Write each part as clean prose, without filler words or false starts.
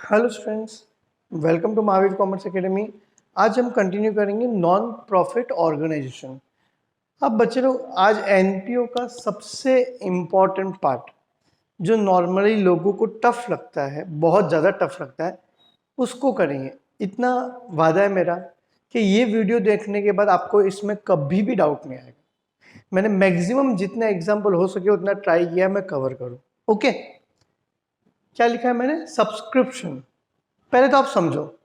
Hello students, welcome to Mahavir commerce academy. आज हम continue करेंगे नॉन प्रॉफिट ऑर्गेनाइजेशन। अब बच्चे लोग, आज एनपीओ का सबसे इम्पॉर्टेंट पार्ट जो नॉर्मली लोगों को टफ लगता है, बहुत ज़्यादा टफ लगता है, उसको करेंगे। इतना वादा है मेरा कि ये वीडियो देखने के बाद आपको इसमें कभी भी डाउट नहीं आएगा। मैंने मैक्सिमम जितने एग्जाम्पल हो सके उतना ट्राई किया मैं कवर करूँ। ओके, क्या लिखा है मैंने? सब्सक्रिप्शन। पहले तो आप समझो,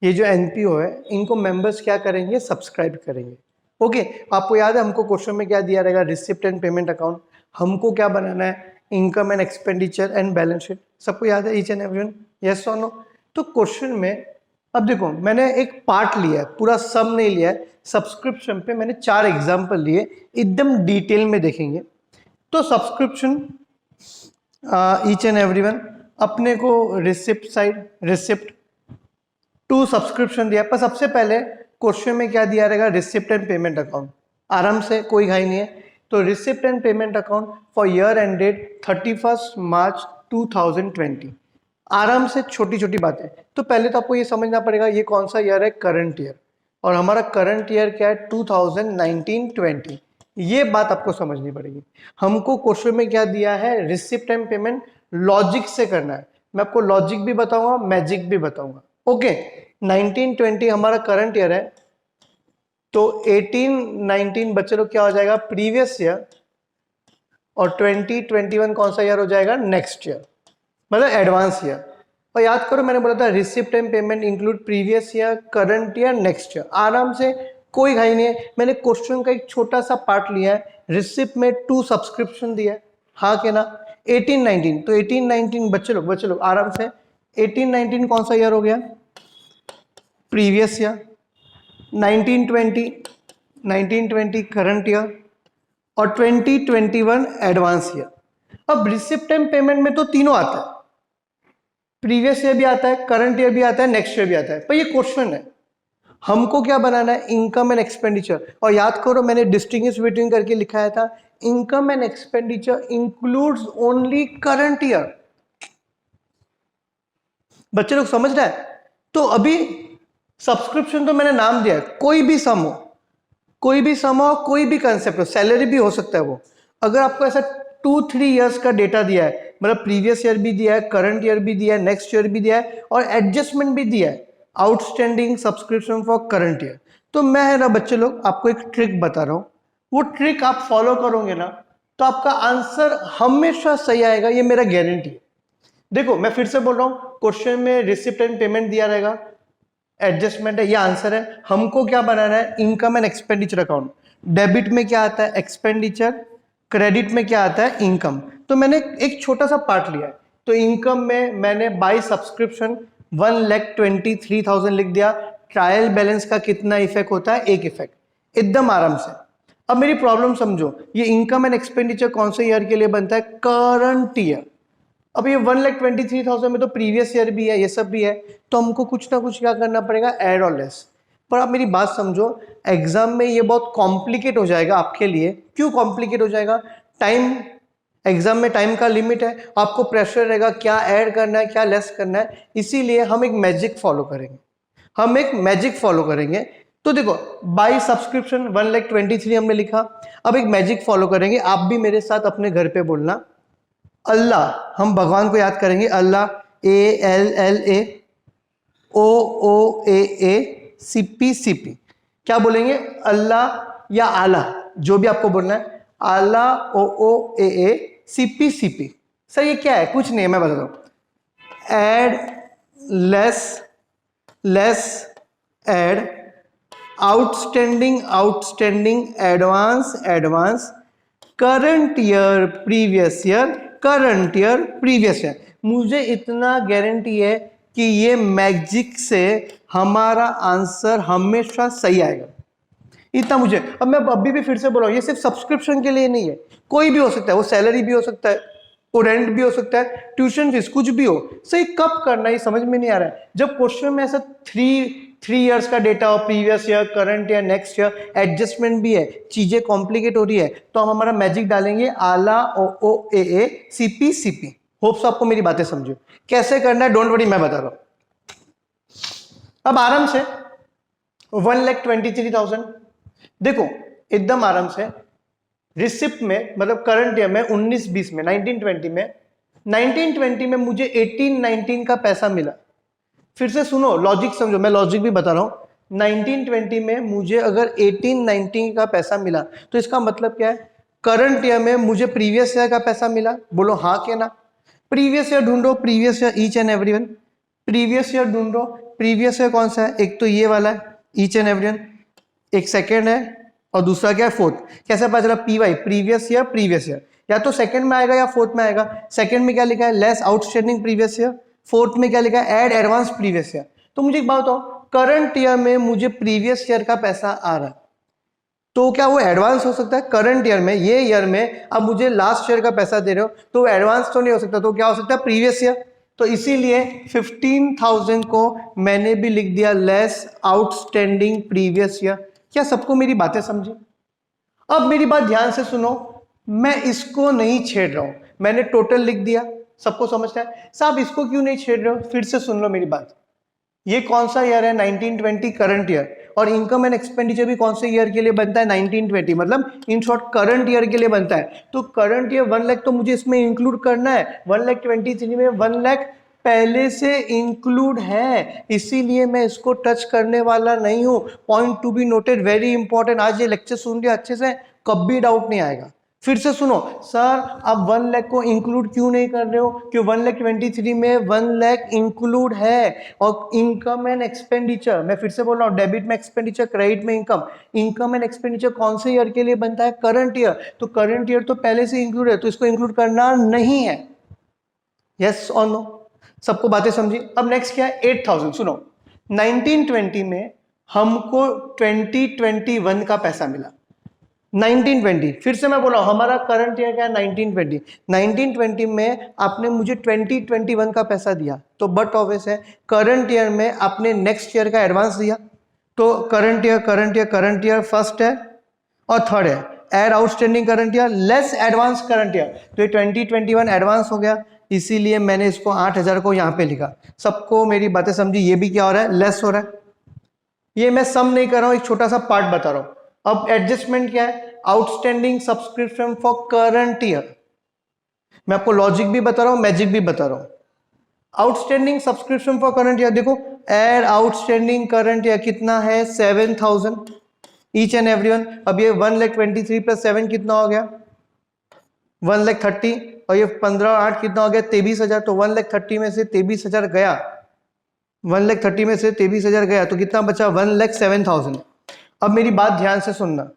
ये जो एनपीओ है इनको मेंबर्स क्या करेंगे? सब्सक्राइब करेंगे। ओके, आपको याद है हमको क्वेश्चन में क्या दिया रहेगा? Receipt and payment account. हमको क्या बनाना है? Income and expenditure and balance sheet. सबको याद है ईच एंड एवरीवन? यस और नो? तो क्वेश्चन में अब देखो, मैंने एक पार्ट लिया है, पूरा सम नहीं लिया है। सब्सक्रिप्शन पे मैंने 4 एग्जाम्पल लिए, एकदम डिटेल में देखेंगे। तो सब्सक्रिप्शन ईच एंड एवरीवन, अपने को receipt side, receipt to subscription दिया। पर सबसे पहले क्वेश्चन में क्या दिया रहेगा? Receipt and payment account. आराम से, कोई घाई नहीं है। तो receipt and payment account for year ended 31 March 2020। आराम से छोटी छोटी बातें। तो पहले तो आपको ये समझना पड़ेगा ये कौन सा ईयर है? Current year. और हमारा करंट ईयर क्या है? 2019-20। ये बात आपको समझनी पड़ेगी। हमको क्वेश्चन में क्या दिया है? Receipt and payment. लॉजिक से करना है। मैं आपको लॉजिक भी बताऊंगा, मैजिक भी बताऊंगा। ओके, 1920 हमारा करंट ईयर है, तो 18-19 बच्चे लोग क्या हो जाएगा? Previous year. और 2021 कौन सा ईयर हो जाएगा? नेक्स्ट ईयर, मतलब एडवांस ईयर। और याद करो, मैंने बोला था receipt and payment include previous year, current year, next year. आराम से, कोई घाई नहीं है। मैंने क्वेश्चन का एक छोटा सा पार्ट लिया है। रिसिप्ट में 2 सब्सक्रिप्शन दिया है, हाँ के ना? 18-19, तो 18-19 बच्चे लोग आराम से। 18-19 कौन सा ईयर हो गया? Previous year. 1920 current year. और 2021 एडवांस ईयर। अब रिसिप्ट एंड पेमेंट में तो तीनों आता है, प्रीवियस ईयर भी आता है, करंट ईयर भी आता है, नेक्स्ट ईयर भी आता है। पर ये क्वेश्चन है, हमको क्या बनाना है? Income and expenditure. और याद करो, मैंने डिस्टिंग्विश बिटवीन करके लिखाया था, income and expenditure includes only current year. बच्चे लोग समझ रहे हैं? तो अभी सब्सक्रिप्शन तो मैंने नाम दिया है, कोई भी सम हो, कोई भी सम हो, कोई भी कंसेप्ट हो, सैलरी भी हो सकता है वो। अगर आपको ऐसा 2-3 इयर्स का डेटा दिया है, मतलब प्रीवियस ईयर भी दिया है, करंट ईयर भी दिया है, नेक्स्ट ईयर भी दिया है, और एडजस्टमेंट भी दिया है, outstanding subscription for current year, तो मैं है ना बच्चे लोग आपको एक ट्रिक बता रहा हूं। वो ट्रिक आप फॉलो करोगे ना, तो आपका आंसर हमेशा सही आएगा, ये मेरा गारंटी है। देखो, मैं फिर से बोल रहा हूं, क्वेश्चन में रिसिप्ट एंड पेमेंट दिया रहेगा, एडजस्टमेंट है, ये आंसर है। हमको क्या बनाना है? Income and expenditure account. Debit में क्या आता है? एक्सपेंडिचर। क्रेडिट में क्या आता है? इनकम। तो मैंने एक छोटा सा पार्ट लिया है। तो इनकम में मैंने बाय सब्सक्रिप्शन 1,23,000 लिख दिया। ट्रायल बैलेंस का कितना इफेक्ट होता है? एक इफेक्ट, एकदम आराम से। अब मेरी प्रॉब्लम समझो, ये इनकम एंड एक्सपेंडिचर कौन से ईयर के लिए बनता है? Current year. अब ये 1,23,000 में तो प्रीवियस ईयर भी है, ये सब भी है, तो हमको कुछ ना कुछ क्या करना पड़ेगा? ऐड और लेस। पर आप मेरी बात समझो, एग्जाम में ये बहुत कॉम्प्लिकेट हो जाएगा आपके लिए। क्यों कॉम्प्लिकेट हो जाएगा? टाइम, एग्जाम में टाइम का लिमिट है, आपको प्रेशर रहेगा क्या ऐड करना है, क्या लेस करना है। इसीलिए हम एक मैजिक फॉलो करेंगे, हम एक मैजिक फॉलो करेंगे। तो देखो, बाई सब्सक्रिप्शन 1,23,000 हमने लिखा। अब एक मैजिक फॉलो करेंगे, आप भी मेरे साथ अपने घर पे बोलना। अल्लाह, हम भगवान को याद करेंगे। अल्लाह, ALLA, OOAA, CPCP। क्या बोलेंगे? अल्लाह या आला, जो भी आपको बोलना है। आला, OOAA, CPCP। सर ये क्या है? कुछ नहीं है, मैं बताता हूं। Add, less, less, add, outstanding, outstanding, advance, advance, current year, previous year, current year, previous year. मुझे इतना गारंटी है कि ये मैजिक से हमारा आंसर हमेशा सही आएगा, इतना मुझे। अब मैं अभी भी फिर से बोल रहा हूं, ये सिर्फ सब्सक्रिप्शन के लिए नहीं है, कोई भी हो सकता है। वो सैलरी भी हो सकता है, वो रेंट भी हो सकता है, ट्यूशन फीस, कुछ भी हो। सही कब करना है समझ में नहीं आ रहा है। जब क्वेश्चन में ऐसा 3 इयर्स का डेटा हो, previous year, current year, next year, adjustment भी है, चीजें कॉम्प्लिकेट हो रही है, तो हम हमारा मैजिक डालेंगे, आला, OOAA, CPCP। होप्स आपको मेरी बातें समझो। कैसे करना है डोंट वरी, मैं बता रहा हूं। अब आराम से 1,23,000 देखो, एकदम आराम से रिसिप्ट में, मतलब करंट ईयर में 19-20 में 1920 में मुझे 18-19 का पैसा मिला। फिर से सुनो, लॉजिक समझो, मैं लॉजिक भी बता रहा हूं। 1920 में मुझे अगर 18-19 का पैसा मिला तो इसका मतलब क्या है, करंट ईयर में मुझे प्रीवियस ईयर का पैसा मिला। बोलो हाँ के ना। प्रीवियस ईयर ढूंढो, previous year each and everyone, previous year ढूंढो। प्रीवियस ईयर कौन सा है, एक तो ये वाला है ईच एंड एवरीवन, एक सेकेंड है और दूसरा क्या है फोर्थ। कैसे पता चला, पी वाई प्रीवियस ईयर, या तो सेकंड में आएगा या फोर्थ में आएगा। सेकंड में क्या लिखा है, less outstanding previous year. Fourth में क्या लिखा है, ऐड एडवांस प्रीवियस ईयर। तो मुझे एक बात बताओ, करंट ईयर में मुझे प्रीवियस ईयर का पैसा आ रहा है, तो क्या वो एडवांस हो सकता है? करंट ईयर में, ये ईयर में अब मुझे लास्ट ईयर का पैसा दे रहे हो तो एडवांस तो नहीं हो सकता, तो क्या हो सकता है, प्रीवियस ईयर। तो इसीलिए 15,000 को मैंने भी लिख दिया लेस आउटस्टैंडिंग प्रीवियस ईयर। क्या सबको मेरी बातें समझी? अब मेरी बात ध्यान से सुनो, मैं इसको नहीं छेड़ रहा हूं, मैंने टोटल लिख दिया। सबको समझता है साहब, इसको क्यों नहीं छेड़ रहे हो? फिर से सुन लो मेरी बात। ये कौन सा ईयर है, 1920 करंट ईयर, और इनकम एंड एक्सपेंडिचर भी कौन से ईयर के लिए बनता है, 1920, मतलब इन शॉर्ट करंट ईयर के लिए बनता है। तो करंट ईयर 1 लाख तो मुझे इसमें इंक्लूड करना है। 1,23,000 में 1 लाख पहले से इंक्लूड है, इसीलिए मैं इसको टच करने वाला नहीं हूं। Point to be noted, very important. आज ये लेक्चर सुन लिया अच्छे से, कभी डाउट नहीं आएगा। फिर से सुनो सर, आप 1 लाख को इंक्लूड क्यों नहीं कर रहे हो? क्यों 1,23,000 में 1 लाख इंक्लूड है। और इनकम एंड एक्सपेंडिचर, मैं फिर से बोल रहा हूँ, डेबिट में एक्सपेंडिचर, क्रेडिट में इनकम। इनकम एंड एक्सपेंडिचर कौन से ईयर के लिए बनता है, करंट ईयर। तो करंट ईयर तो पहले से इंक्लूड है, तो इसको इंक्लूड करना नहीं है। यस और नो? सबको बातें समझी? अब नेक्स्ट क्या है, 8,000। सुनो, 1920 में हमको 2021 का पैसा मिला। 1920, फिर से मैं बोला, हमारा करंट ईयर क्या है, 1920। 1920 में आपने मुझे 2021 का पैसा दिया, तो बट ऑब्वियस है करंट ईयर में आपने नेक्स्ट ईयर का एडवांस दिया। तो करंट ईयर फर्स्ट है और थर्ड है, add outstanding current year less advance current year, तो ये 2021 एडवांस हो गया, इसीलिए मैंने इसको 8,000 को यहां पे लिखा। सबको मेरी बातें समझी? ये भी क्या हो रहा है, लेस हो रहा है। ये मैं सम नहीं कर रहा हूं, एक छोटा सा पार्ट बता रहा हूं। अब एडजस्टमेंट क्या है, outstanding subscription for current year. मैं आपको लॉजिक भी बता रहा हूं, मैजिक भी बता रहा हूं। Outstanding subscription for current year, देखो एड आउटस्टैंडिंग करंट ईयर कितना है, 7,000 ईच एंड एवरीवन। अब ये 1,23,000 प्लस 7 कितना हो गया, 1,30,000, और ये 15 8 कितना हो गया, 23,000। तो 1,30,000 में से 23,000 गया, 1,30,000 में से 23,000 गया, तो कितना बचा, 1,07,000। अब मेरी बात ध्यान से सुनना,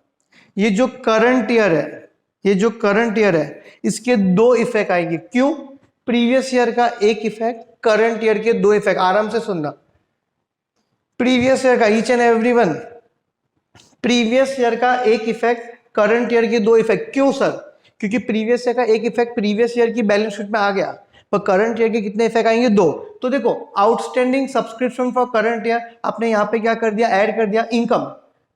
ये जो करंट ईयर है, ये जो करंट ईयर है, इसके दो इफेक्ट आएंगे। क्यों? प्रीवियस ईयर का एक इफेक्ट, करंट ईयर के दो इफेक्ट। आराम से सुनना, प्रीवियस ईयर का each and everyone, previous year का एक इफेक्ट, करंट ईयर के दो इफेक्ट। क्यों सर? क्योंकि प्रीवियस ईयर का एक इफेक्ट प्रीवियस ईयर की बैलेंस शीट में आ गया, पर करंट ईयर के कितने इफेक्ट आएंगे, दो। तो देखो, outstanding subscription for current year, आपने यहां पे क्या कर दिया, ऐड कर दिया इनकम।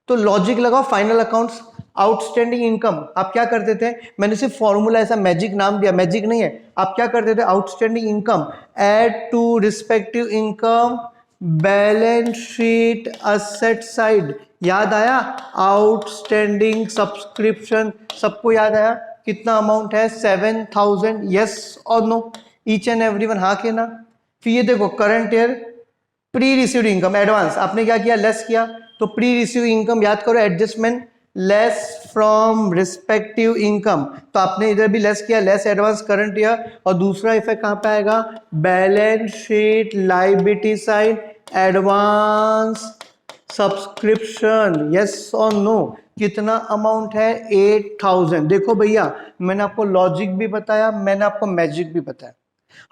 तो लॉजिक लगाओ, फाइनल अकाउंट्स, आउटस्टैंडिंग इनकम। आप क्या करते थे, मैंने सिर्फ फॉर्मूला ऐसा मैजिक नाम दिया, मैजिक नहीं है। आप क्या करते थे, outstanding income add to respective income balance sheet asset side. याद आया, आउटस्टैंडिंग सब्सक्रिप्शन, सबको याद आया? कितना अमाउंट है, 7,000। यस और नो, ईच एंड एवरीवन हाँ के ना? फिर ये देखो, current year pre received income advance, आपने क्या किया, लेस किया। तो प्री रिसीव इनकम याद करो, adjustment less from respective income, तो आपने इधर भी लेस किया, लेस एडवांस करंट ईयर। और दूसरा इफेक्ट कहां पे आएगा, balance sheet liability side advance subscription. Yes और नो? कितना अमाउंट है, 8,000। देखो भैया, मैंने आपको लॉजिक भी बताया, मैंने आपको मैजिक भी बताया।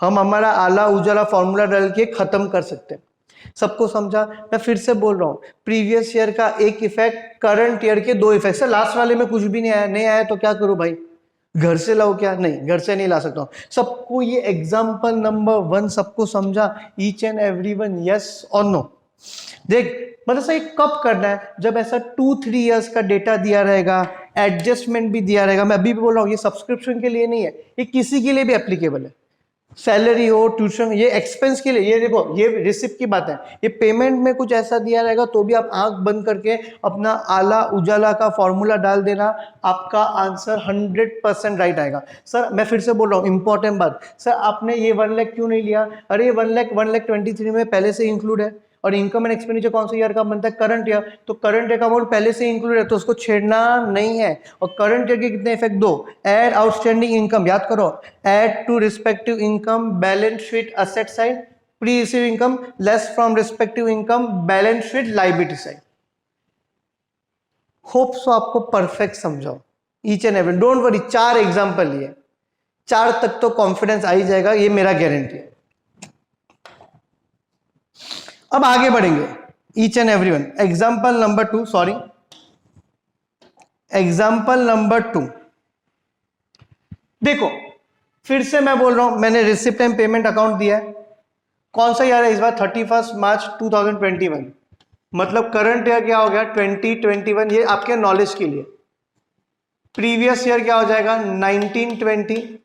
हम हमारा आला उजाला फॉर्मूला डाल के खत्म कर सकते हैं। सबको समझा? मैं फिर से बोल रहा हूं, प्रीवियस ईयर का एक इफेक्ट, करंट ईयर के दो इफेक्ट। सर लास्ट वाले में कुछ भी नहीं आया, नहीं आया तो क्या करूं भाई, घर से लाओ क्या? नहीं, घर से नहीं ला सकता हूं। सबको ये एग्जाम्पल नंबर 1 सबको समझा, ईच एंड एवरीवन? यस और नो? देख, मतलब सही कब करना है, जब ऐसा 2-3 इयर्स का डेटा दिया रहेगा, एडजस्टमेंट भी दिया रहेगा। मैं अभी भी बोल रहा हूं, ये सब्सक्रिप्शन के लिए नहीं है, ये किसी के लिए भी एप्लीकेबल है। सैलरी हो, ट्यूशन, ये एक्सपेंस के लिए, ये देखो ये रिसिप्ट की बात है, ये पेमेंट में कुछ ऐसा दिया रहेगा तो भी आप आंख बंद करके अपना आला उजाला का फॉर्मूला डाल देना, आपका आंसर 100% राइट आएगा। सर मैं फिर से बोल रहा हूँ इंपॉर्टेंट बात, सर आपने ये 1 लाख क्यों नहीं लिया? अरे 1,23 में पहले से इंक्लूड है, और इनकम एंड एक्सपेंडिचर कौन सा ईयर का बनता है? करंट ईयर, तो करंट ईयर का अमाउंट पहले से इंक्लूड है तो उसको छेड़ना नहीं है। और करंट ईयर के कितने इफेक्ट? दो, ऐड आउटस्टैंडिंग इनकम, याद करो, add to respective income balance sheet asset side, pre receive income less from respective income balance sheet liability side. Hope so आपको परफेक्ट समझाओ each and every, don't worry, 4 example लिए, 4 तक तो confidence आ ही जाएगा, ये मेरा गारंटी है। अब आगे बढ़ेंगे each and everyone. Example number 2, sorry, example number 2 देखो, फिर से मैं बोल रहा हूं, मैंने रिसिप्ट एंड पेमेंट अकाउंट दिया है, कौन सा ईयर है इस बार? 31 मार्च 2021, मतलब करंट ईयर क्या हो गया? 2021, ये आपके नॉलेज के लिए। प्रीवियस ईयर क्या हो जाएगा? 1920,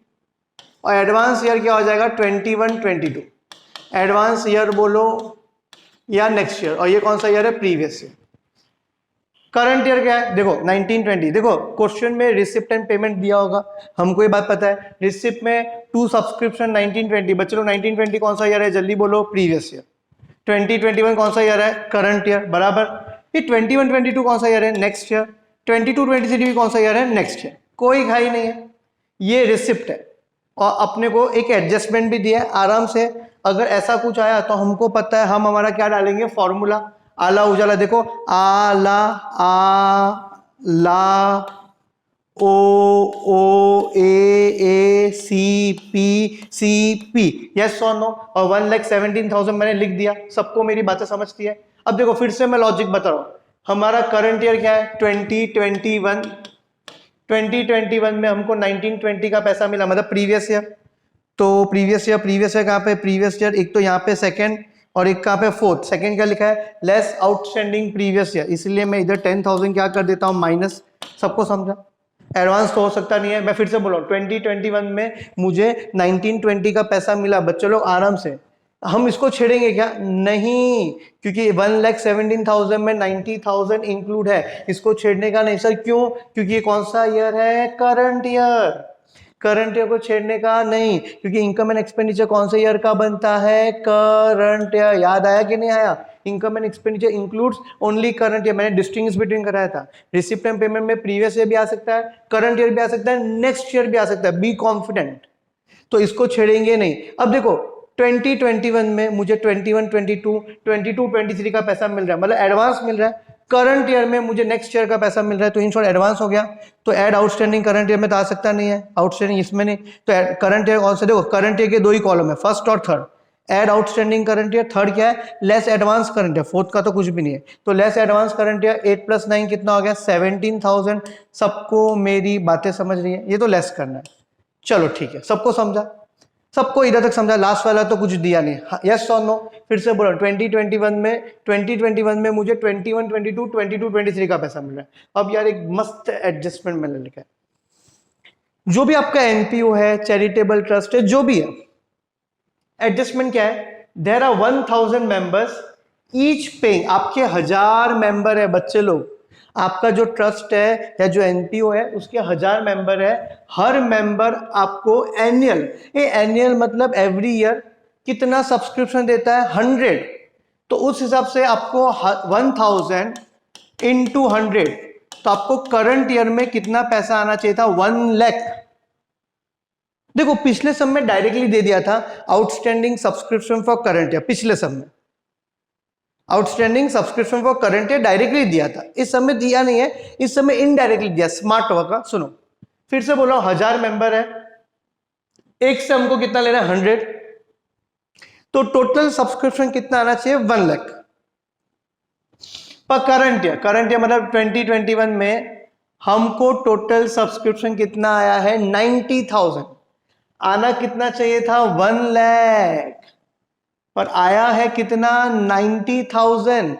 और एडवांस ईयर क्या हो जाएगा? 21-22। एडवांस ईयर बोलो या नेक्स्ट ईयर, और ये कौन सा ईयर है? Previous year. करंट ईयर क्या है? देखो 1920, देखो क्वेश्चन में रिसिप्ट एंड पेमेंट दिया होगा, हमको ये बात पता है। रिसिप्ट में टू सब्सक्रिप्शन 1920, बच्चे लोग 1920 कौन सा ईयर है? जल्दी बोलो। Previous year. 2021 कौन सा ईयर है? करंट ईयर, बराबर। ये 21-22 कौन सा ईयर है? Next year. 22-23 भी कौन सा ईयर है? Next year. कोई घाई नहीं है, ये रिसिप्ट है, और अपने को एक एडजस्टमेंट भी दिया है आराम से। अगर ऐसा कुछ आया तो हमको पता है हम हमारा क्या डालेंगे? फॉर्मूला, आला उजाला। देखो, आला, आ ला, ओ ओ ए सी पी, यस और नो। और 1,17,000 मैंने लिख दिया, सबको मेरी बातें समझती है। अब देखो फिर से मैं लॉजिक बता रहा हूं, हमारा करंट ईयर क्या है? 2021। 2021 में हमको 1920 का पैसा मिला, मतलब प्रीवियस ईयर। तो प्रीवियस ईयर कहाँ पे? प्रीवियस ईयर एक तो यहाँ पे सेकंड, और एक कहाँ पे? फोर्थ। सेकंड क्या लिखा है? लेस आउटस्टैंडिंग प्रीवियस ईयर, इसलिए मैं इधर 10,000 क्या कर देता हूँ? माइनस। सबको समझा? एडवांस तो हो सकता नहीं है, मैं फिर से बोल रहा हूँ, 2021 में मुझे 1920 का पैसा मिला। बच्चे लोग आराम से, हम इसको छेड़ेंगे क्या? नहीं, क्योंकि 1,17,000 में 90,000 इंक्लूड है, इसको छेड़ने का नहीं। सर क्यों? क्योंकि ये कौन सा ईयर है? Current year. करंट ईयर को छेड़ने का नहीं, क्योंकि इनकम एंड एक्सपेंडिचर कौन से ईयर का बनता है? Current year. याद आया कि नहीं आया? Income and expenditure includes only current year. मैंने डिस्टिंग्विश बिटवीन कराया था, रिसिप्ट एंड पेमेंट में प्रीवियस ईयर भी आ सकता है, करंट ईयर भी आ सकता है, नेक्स्ट ईयर भी आ सकता है, बी कॉन्फिडेंट। तो इसको छेड़ेंगे नहीं। अब देखो 2021 में मुझे 21-22 का पैसा मिल रहा है, मतलब एडवांस मिल रहा है। करंट ईयर में मुझे नेक्स्ट ईयर का पैसा मिल रहा है, तो इन शॉर्ट एडवांस हो गया। तो ऐड आउटस्टैंडिंग करंट ईयर में तो आ सकता नहीं है, आउटस्टैंडिंग इसमें नहीं। तो करंट ईयर कौन सा? देखो करंट ईयर के 2 ही कॉलम है, फर्स्ट और third. Add outstanding current year, third क्या है? Less advance current year, fourth का तो कुछ भी नहीं है। तो लेस एडवांस करंट ईयर 8 + 9 कितना हो गया? 17,000। सबको मेरी बातें समझ रही है? ये तो लेस करना है, चलो ठीक है, सबको समझा? सबको इधर तक समझा? लास्ट वाला तो कुछ दिया नहीं, यस और नो? फिर से बोलो, 2021 में मुझे 21-22 का पैसा मिल रहा है। अब यार एक मस्त एडजस्टमेंट मैंने लिखा है, जो भी आपका एनपीओ है, चैरिटेबल ट्रस्ट है, जो भी है, एडजस्टमेंट क्या है? There are 1,000 members each paying. आपके 1000 मेंबर है बच्चे लोग, आपका जो ट्रस्ट है या जो एनपीओ है उसके 1000 मेंबर है। हर मेंबर आपको एनुअल, ये एनुअल मतलब एवरी ईयर, कितना सब्सक्रिप्शन देता है? 100। तो उस हिसाब से आपको 1000 इंटू 100, तो आपको करंट ईयर में कितना पैसा आना चाहिए था? 1 लाख। देखो पिछले सम में डायरेक्टली दे दिया था, outstanding subscription for current year, पिछले सम में outstanding subscription for current year directly दिया था, इस समय दिया नहीं है, इस समय इनडायरेक्टली दिया। Smart work. सुनो फिर से बोलो, 1000 मेंबर है, एक से हमको कितना लेना है? 100। तो टोटल सब्सक्रिप्शन कितना आना चाहिए? 1 लाख पर करंट ईयर मतलब 2021 में हमको टोटल सब्सक्रिप्शन कितना आया है? 90,000। आना कितना चाहिए था? 1 लाख, पर आया है कितना? 90,000।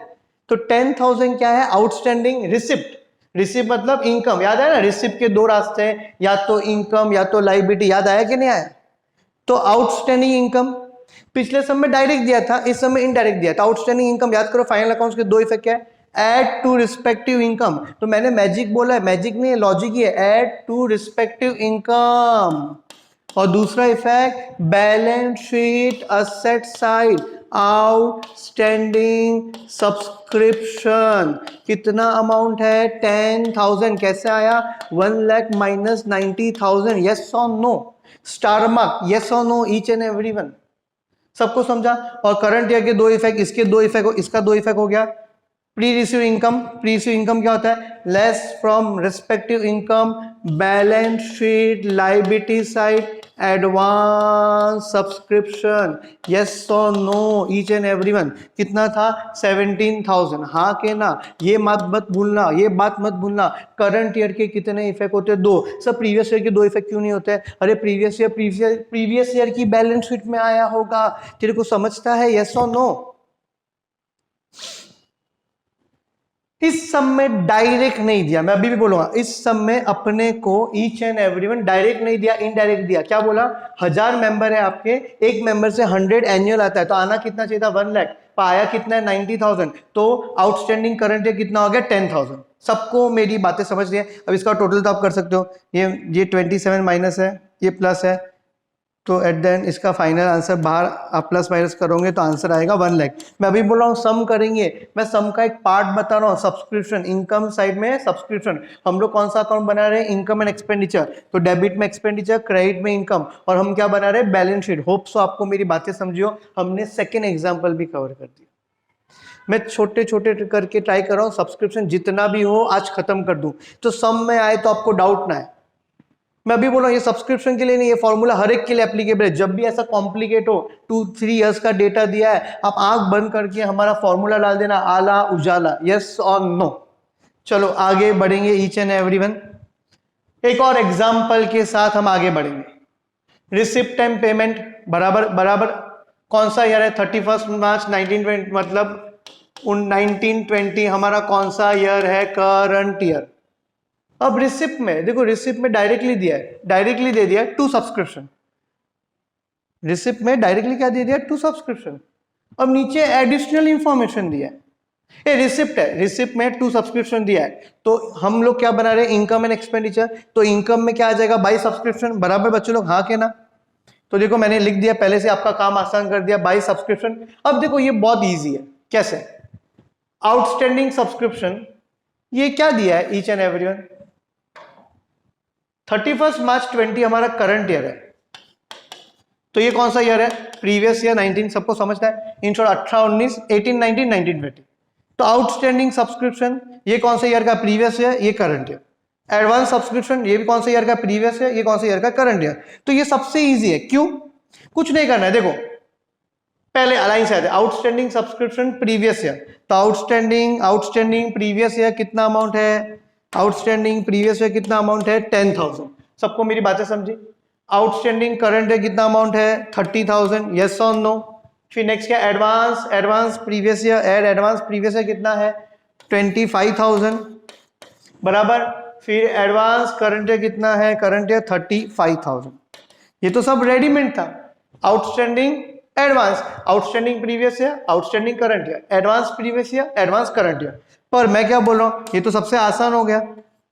तो 10,000 क्या है? Outstanding receipt. रिसिप्ट मतलब इनकम, याद है ना? रिसिप्ट के 2 रास्ते हैं, या तो इनकम या तो लायबिलिटी। याद आया कि नहीं आया? तो आउटस्टैंडिंग इनकम पिछले सम में डायरेक्ट दिया था, इस समय इनडायरेक्ट दिया था। आउटस्टैंडिंग इनकम याद करो, फाइनल अकाउंट्स के दो इफेक्ट क्या है, ऐड टू रिस्पेक्टिव इनकम। तो मैंने मैजिक बोला है, मैजिक नहीं है, लॉजिक ही है, ऐड टू रिस्पेक्टिव इनकम। और दूसरा effect balance sheet asset side, outstanding subscription. कितना अमाउंट है, 10,000। कैसे आया, 1 लाख माइनस 90,000। यस और नो, स्टार मार्क, यस और नो ईच एंड एवरीवन। सबको समझा। और करंट ईयर के दो इफेक्ट, इसके दो इफेक्ट, इसका दो इफेक्ट हो गया। Pre receive income, pre receive income क्या होता है, less from respective income, balance sheet liability side, advance subscription. Yes और नो ईच एंड एवरीवन। कितना था, 17,000। हाँ के ना, ये मत भूलना, ये बात मत भूलना। करंट ईयर के कितने इफेक्ट होते हैं, दो। सब प्रीवियस ईयर के दो इफेक्ट क्यों नहीं होते हैं, अरे प्रीवियस ईयर की बैलेंस शीट में आया होगा। तेरे को समझता है, यस और नो। इस सम में डायरेक्ट नहीं दिया, मैं अभी भी बोलूंगा, इस सम में अपने को ईच एंड एवरीवन डायरेक्ट नहीं दिया, इनडायरेक्ट दिया। क्या बोला, 1000 मेंबर है आपके, एक मेंबर से 100 एनुअल आता है, तो आना कितना चाहिए था, 1 लाख। पाया कितना है, 90,000। तो आउटस्टैंडिंग करंट है कितना हो गया, 10,000। सबको मेरी बातें समझ रही है। अब इसका टोटल तो आप कर सकते हो, ये 27 माइनस है, ये प्लस है, तो एट द एंड इसका फाइनल आंसर बाहर आप प्लस माइनस करोगे तो आंसर आएगा 1 लाख। मैं अभी बोल रहा हूँ सम करेंगे, मैं सम का एक पार्ट बता रहा हूँ, सब्सक्रिप्शन इनकम साइड में सब्सक्रिप्शन। हम लोग कौन सा अकाउंट बना रहे हैं, इनकम एंड एक्सपेंडिचर। तो डेबिट में एक्सपेंडिचर, क्रेडिट में इनकम, और हम क्या बना रहे हैं, बैलेंस शीट। होप सो आपको मेरी बातें समझियो। हमने सेकेंड एग्जाम्पल भी कवर कर दिया। मैं छोटे छोटे करके ट्राई कर रहा हूँ, सब्सक्रिप्शन जितना भी हो आज खत्म कर दूं, तो सम में आए तो आपको डाउट ना है। मैं अभी बोला, ये सब्सक्रिप्शन के लिए नहीं, ये फॉर्मूला हर एक के लिए एप्लीकेबल है। जब भी ऐसा कॉम्प्लिकेट हो, 2-3 इयर्स का डेटा दिया है, आप आंख बंद करके हमारा फॉर्मूला डाल देना, आला उजाला, यस और नो। चलो आगे बढ़ेंगे ईच एंड एवरीवन। एक और एग्जांपल के साथ हम आगे बढ़ेंगे। रिसिप्ट टाइम पेमेंट बराबर बराबर कौन सा ईयर है, 31 मार्च 1920, मतलब 1920 हमारा कौन सा ईयर है, करंट ईयर। अब रिसिप्ट में देखो, रिसिप्ट में डायरेक्टली दिया है, डायरेक्टली दे दिया टू सब्सक्रिप्शन। रिसिप्ट में डायरेक्टली क्या दे दिया, टू सब्सक्रिप्शन। अब नीचे एडिशनल इंफॉर्मेशन दिया है, ये रिसिप्ट है, रिसिप्ट में टू सब्सक्रिप्शन दिया है। तो हम लोग क्या बना रहे हैं, इनकम एंड एक्सपेंडिचर। तो इनकम में क्या आ जाएगा, बाई सब्सक्रिप्शन। बराबर बच्चों लोग, हाँ के ना। तो देखो मैंने लिख दिया पहले से, आपका काम आसान कर दिया, बाई सब्सक्रिप्शन। अब देखो ये बहुत ईजी है, कैसे, आउटस्टैंडिंग सब्सक्रिप्शन, ये क्या दिया है ईच एंड एवरीवन, 31 मार्च 20 हमारा करंट ईयर है। तो ये कौन सा ईयर है, प्रीवियस ईयर 19, सबको समझता है। In short 18, 19, 18, 19, 19, 20। तो आउटस्टैंडिंग सब्सक्रिप्शन ये कौन सा ईयर का, प्रीवियस ईयर, ये करंट ईयर। एडवांस सब्सक्रिप्शन ये भी कौन सा ईयर का, प्रीवियस ईयर, ये कौन सा ईयर का, करंट ईयर। तो ये सबसे ईजी है, क्यों, कुछ नहीं करना है। देखो पहले अलाइन से आते, आउटस्टैंडिंग सब्सक्रिप्शन प्रीवियस ईयर। तो आउटस्टैंडिंग प्रीवियस ईयर कितना अमाउंट है, आउटस्टैंडिंग प्रीवियस ईयर कितना अमाउंट है, 10,000। सबको मेरी बातें समझी। आउटस्टैंडिंग करंट ईयर कितना अमाउंट है, 30,000, यस और नो। फिर नेक्स्ट क्या, advance previous year, add advance previous year कितना है, 25,000 बराबर। फिर एडवांस करंट ईयर कितना है, करंट ईयर 35,000। ये तो सब रेडीमेड था। Outstanding advance, outstanding previous year, outstanding current year, advance previous year, advance current year. पर मैं क्या बोल रहा हूं, ये तो सबसे आसान हो गया।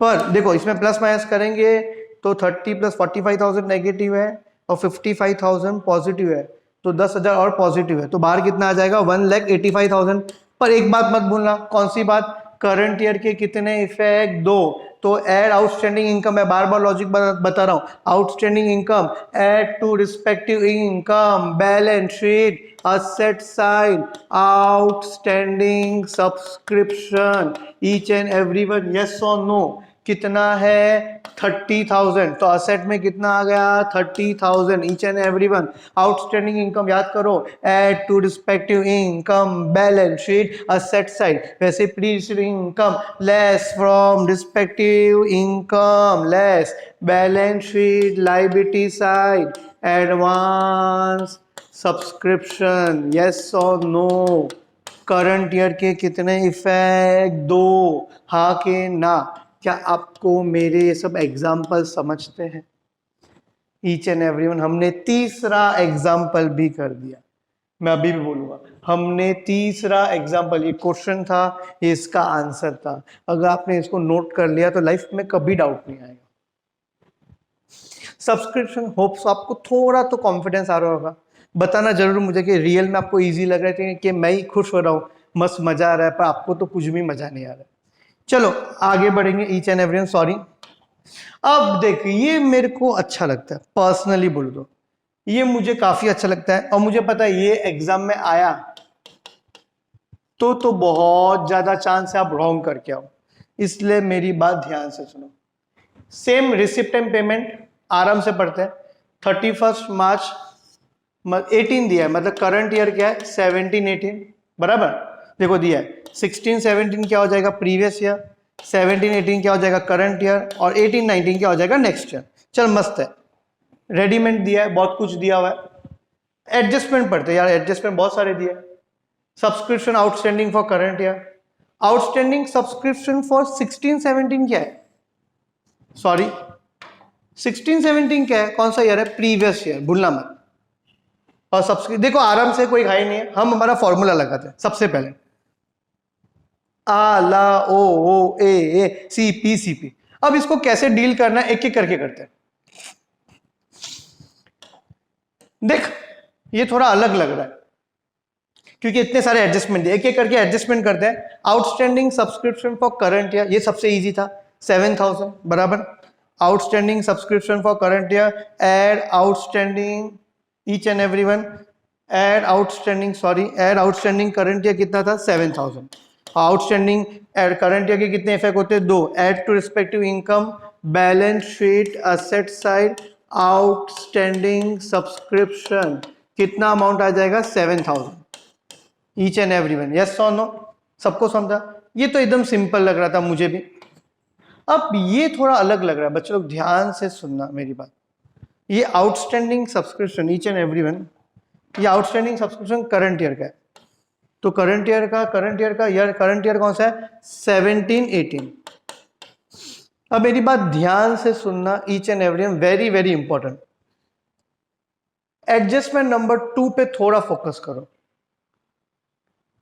पर देखो इसमें प्लस माइनस करेंगे तो 30 प्लस 45,000 नेगेटिव है और 55,000 पॉजिटिव है, तो 10,000 और पॉजिटिव है, तो बाहर कितना आ जाएगा, 1,85,000। पर एक बात मत भूलना, कौन सी बात, करंट ईयर के कितने इफेक्ट, दो। तो एड आउटस्टैंडिंग इनकम, मैं बार बार लॉजिक बता रहा हूं, outstanding income add to respective income, balance sheet, asset side, outstanding subscription, each and everyone, yes और नो। कितना है, 30,000। तो असेट में कितना आ गया, 30,000, each and everyone. Outstanding income याद करो, add to respective income, balance sheet, asset side. वैसे pre receiving income less from respective income, less balance sheet liability side, advance subscription, yes और नो। करंट ईयर के कितने effect, दो, हाँ के ना। क्या आपको मेरे ये सब एग्जाम्पल समझते हैं? ईच एंड एवरीवन हमने तीसरा एग्जाम्पल भी कर दिया। मैं अभी भी बोलूंगा, हमने तीसरा एग्जाम्पल, ये क्वेश्चन था, ये इसका आंसर था। अगर आपने इसको नोट कर लिया तो लाइफ में कभी डाउट नहीं आएगा। सब्सक्रिप्शन, होप्स आपको थोड़ा तो कॉन्फिडेंस आ रहा होगा। बताना जरूर मुझे कि रियल में आपको इजी लग रहा है कि मैं ही खुश हो रहा हूँ, मस्त मजा आ रहा है, पर आपको तो कुछ भी मजा नहीं आ रहा है। चलो आगे बढ़ेंगे। Each and everyone, sorry. अब देखिए, ये मेरे को अच्छा लगता है, पर्सनली बोल दो, ये मुझे काफी अच्छा लगता है, और मुझे पता है ये एग्जाम में आया तो बहुत ज्यादा चांस है आप रॉन्ग करके आओ, इसलिए मेरी बात ध्यान से सुनो। सेम रिसिप्ट एंड पेमेंट आराम से पढ़ते हैं। 31 मार्च 18 दिया है, मतलब करंट ईयर क्या है, 17-18, बराबर। देखो दिया है 16-17 क्या हो जाएगा, प्रीवियस ईयर, 17-18 क्या हो जाएगा, करंट ईयर, और 18-19 क्या हो जाएगा, नेक्स्ट ईयर। चल मस्त है, रेडीमेड दिया है, बहुत कुछ दिया हुआ है। एडजस्टमेंट पढ़ते हैं यार, एडजस्टमेंट बहुत सारे दिए। Subscription outstanding for current year, outstanding subscription for 16-17 क्या है, सॉरी 16-17 क्या है, कौन सा ईयर है, प्रीवियस ईयर, भूलना मत। और सब्सक्रिप्शन देखो आराम से, कोई घाई नहीं है, हम हमारा फॉर्मूला लगाते हैं। सबसे पहले आ ला ओ ए सी पी। अब इसको कैसे डील करना है, एक एक करके करते हैं। देख ये थोड़ा अलग लग रहा है क्योंकि इतने सारे एडजस्टमेंट दिए, एक एक करके एडजस्टमेंट करते हैं। Outstanding subscription for current year, ये सबसे इजी था, 7000, बराबर। Outstanding subscription for current year, add outstanding each and everyone, add outstanding current year कितना था, 7000। आउटस्टैंडिंग एड करंट ईयर के कितने इफेक्ट होते हैं, दो, add to respective income, balance sheet, asset side, outstanding subscription, कितना अमाउंट आ जाएगा, 7000। ईच एंड एवरीवन, यस और नो, सबको समझा। ये तो एकदम सिंपल लग रहा था मुझे भी। अब ये थोड़ा अलग लग रहा है, बच्चों लोग ध्यान से सुनना मेरी बात। ये outstanding subscription each and everyone, ये आउटस्टैंडिंग सब्सक्रिप्शन करंट ईयर का है। तो करंट ईयर का करंट ईयर कौन सा है, 17-18। अब मेरी बात ध्यान से सुनना, each and everyone, very very important. Adjustment number 2 पे थोड़ा फोकस करो।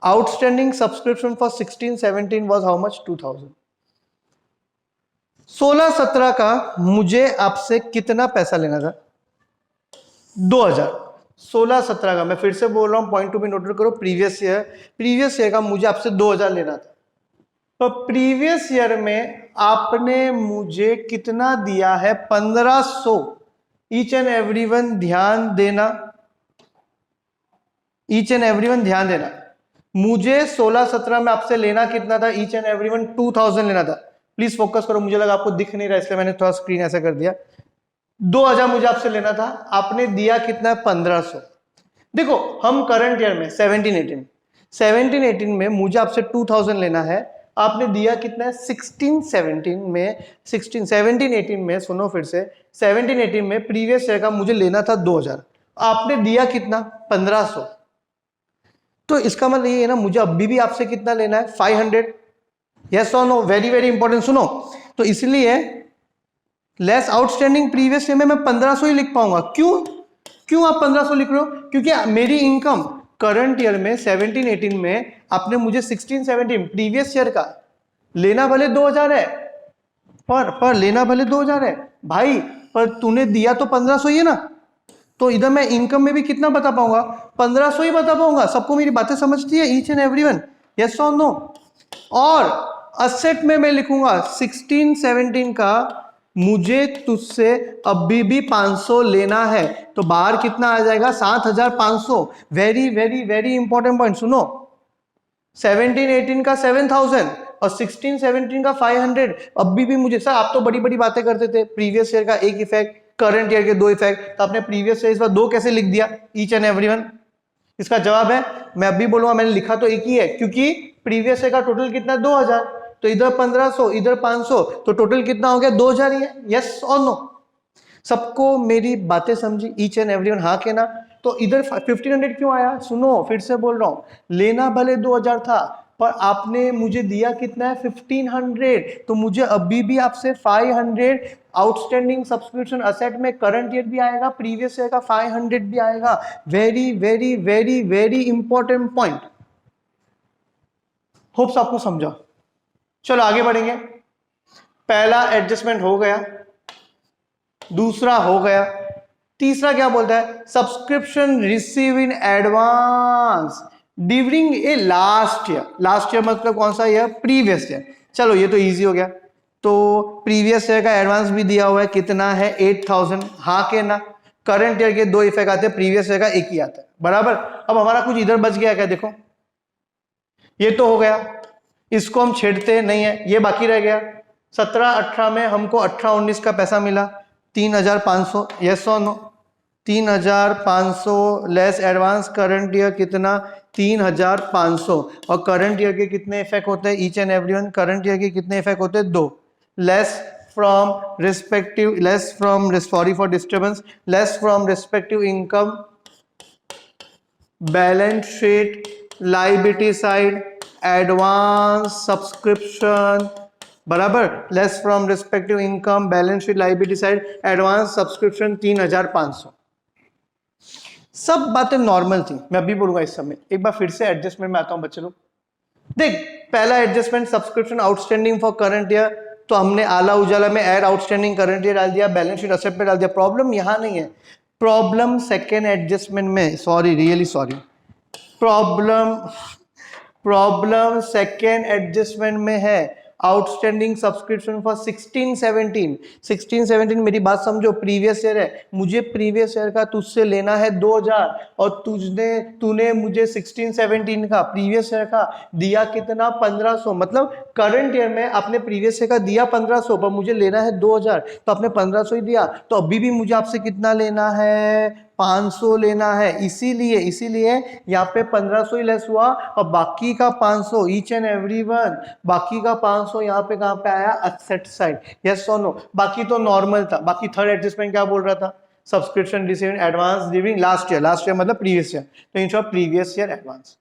Outstanding subscription for 16-17 was how much, 2000। 16-17 का मुझे आपसे कितना पैसा लेना था, 2000। 16-17 का, मैं फिर से बोल रहा हूं, पॉइंट टू भी नोट करो, प्रीवियस ईयर का मुझे आपसे 2000 लेना था। तो प्रीवियस ईयर में आपने मुझे कितना दिया है, 1500। ईच एंड एवरीवन ध्यान देना, ईच एंड एवरीवन ध्यान देना, मुझे 16-17 में आपसे लेना कितना था, ईच एंड एवरीवन 2000 लेना था। प्लीज फोकस करो, मुझे लगा आपको दिख नहीं रहा इसलिए मैंने थोड़ा स्क्रीन ऐसा कर दिया। 2000 मुझे आपसे लेना था, आपने दिया कितना है, 1500। देखो हम करंट ईयर में 17-18 में मुझे आपसे 2000 लेना है, आपने दिया कितना है, 17-18 में, सुनो फिर से, 17-18 में प्रीवियस ईयर का मुझे लेना था 2000, आपने दिया कितना, 1500। तो इसका मतलब ये है ना, मुझे अभी भी आपसे कितना लेना है, 500। यस और नो, वेरी वेरी इंपॉर्टेंट, सुनो। तो इसलिए लेस आउटस्टैंडिंग प्रीवियस ईयर में मैं 1500 ही लिख पाऊंगा। क्यों आप 1500 लिख रहे हो, क्योंकि मेरी इनकम करंट ईयर में 17-18 में आपने मुझे 16-17 प्रीवियस ईयर का लेना भले 2000 है, पर लेना भले 2000 है भाई, पर तूने दिया तो 1500 ही है ना। तो इधर मैं इनकम में भी कितना बता पाऊंगा, 1500 ही बता पाऊंगा। सबको मेरी बातें समझती है, ईच एंड एवरीवन, यस और नो। और असेट में मैं लिखूंगा 16-17 का मुझे तुझसे अभी भी 500 लेना है, तो बाहर कितना आ जाएगा, 7500। Very very very important point, सुनो। 17-18 का 7000 और 16-17 का 500। अभी भी मुझे, सर आप तो बड़ी बड़ी बातें करते थे, प्रीवियस ईयर का एक इफेक्ट, करंट ईयर के दो इफेक्ट, तो आपने प्रीवियस ईयर इस बार दो कैसे लिख दिया, ईच एंड एवरीवन। इसका जवाब है, मैं अभी बोलूंगा, मैंने लिखा तो एक ही है, क्योंकि प्रीवियस ईयर का टोटल कितना, 2000, तो इधर 1500 इधर 500, तो टोटल कितना हो गया, 2000 ही है। यस और नो, सबको मेरी बातें समझी, ईच एंड एवरीवन, हाँ कहना। तो इधर 1500 क्यों आया, सुनो फिर से बोल रहा हूं, लेना भले 2000 था, पर आपने मुझे दिया कितना है 1500, तो मुझे अभी भी आपसे 500 आउटस्टैंडिंग सब्सक्रिप्शन असेट में करंट ईयर भी आएगा, प्रीवियस ईयर का 500 भी आएगा। Very very very very important point, hopes आपको समझा। चलो आगे बढ़ेंगे। पहला एडजस्टमेंट हो गया, दूसरा हो गया, तीसरा क्या बोलता है, subscription receive in advance during a last year. Last year मतलब कौन सा ईयर, प्रीवियस ईयर। चलो ये तो इजी हो गया, तो प्रीवियस ईयर का एडवांस भी दिया हुआ है, कितना है 8000, हाँ के ना। करंट ईयर के दो इफेक्ट आते हैं, प्रीवियस ईयर का एक ही आता है, बराबर। अब हमारा कुछ इधर बच गया क्या, देखो ये तो हो गया, इसको हम छेड़ते नहीं है, ये बाकी रह गया। 17-18 में हमको 18-19 का पैसा मिला 3500, यस और no. 3500 less advance current year कितना 3500, और करंट ईयर के कितने इफेक्ट होते हैं, each and everyone current year के कितने इफेक्ट होते हैं, 2। Less from respective, less from, sorry for disturbance, less from respective income, balance sheet, liability side, advance subscription, बराबर, less from respective income, balance sheet, liability side, advance subscription 3500। सब बातें normal थी, मैं अभी बोलूंगा इस समय। एक बार फिर से एडजस्टमेंट में आता हूं बच्चे लोग। देख, पहला adjustment subscription outstanding for current year, तो हमने आला उजाला में ऐड आउटस्टैंडिंग करंट ईयर डाल दिया, बैलेंस शीट असेट पे डाल दिया। प्रॉब्लम यहां नहीं है, प्रॉब्लम सेकेंड एडजस्टमेंट में, sorry really sorry, problem second adjustment में है। आउटस्टैंडिंग सब्सक्रिप्शन फॉर 16-17 मेरी बात समझो, प्रीवियस ईयर है, मुझे प्रीवियस ईयर का तुझसे लेना है 2000, और तूने मुझे 16-17 का प्रीवियस ईयर का दिया कितना 1500, मतलब करंट ईयर में आपने प्रीवियस ईयर का दिया 1500 पर मुझे लेना है 2000, तो आपने 1500 ही दिया, तो अभी भी मुझे आपसे कितना लेना है 500 लेना है। इसीलिए यहाँ पे 1500 ही लेस हुआ, और बाकी का 500 ईच एंड एवरीवन, बाकी का 500 यहाँ पे कहाँ पे आया, एसेट साइड, यस और नो। बाकी तो नॉर्मल था। बाकी थर्ड एडजस्टमेंट क्या बोल रहा था, subscription receive in advance during last year मतलब प्रीवियस ईयर, तो in short previous year advance.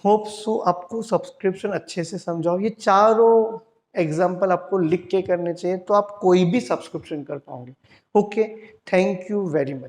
Hope so आपको सब्सक्रिप्शन अच्छे से समझाओ। ये चारों एग्जाम्पल आपको लिख के करने चाहिए, तो आप कोई भी सब्सक्रिप्शन कर पाओगे। Okay, thank you very much.